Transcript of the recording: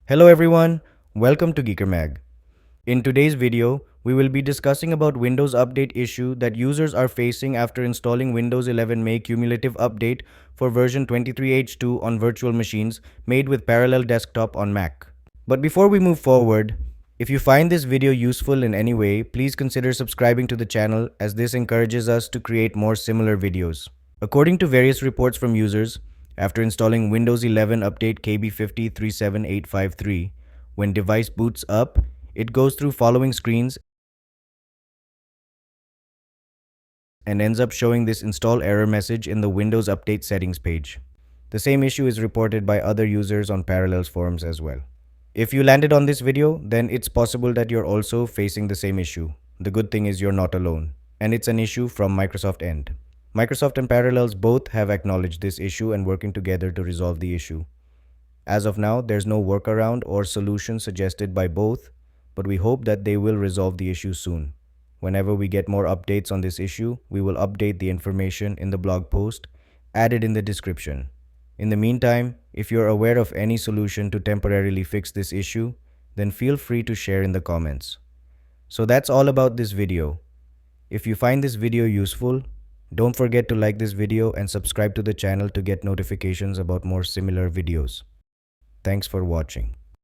Hello everyone, welcome to GEEKERMAG. In today's video, we will be discussing about Windows Update issue that users are facing after installing Windows 11 May cumulative update for version 23H2 on virtual machines made with parallel desktop on Mac. But before we move forward, if you find this video useful in any way, please consider subscribing to the channel as this encourages us to create more similar videos. According to various reports from users, after installing Windows 11 Update KB5037853, when device boots up, it goes through following screens and ends up showing this install error message in the Windows Update settings page. The same issue is reported by other users on Parallels forums as well. If you landed on this video, then it's possible that you're also facing the same issue. The good thing is you're not alone, and it's an issue from Microsoft end. Microsoft and Parallels both have acknowledged this issue and working together to resolve the issue. As of now, there's no workaround or solution suggested by both, but we hope that they will resolve the issue soon. Whenever we get more updates on this issue, we will update the information in the blog post added in the description. In the meantime, if you're aware of any solution to temporarily fix this issue, then feel free to share in the comments. So that's all about this video. If you find this video useful, don't forget to like this video and subscribe to the channel to get notifications about more similar videos. Thanks for watching.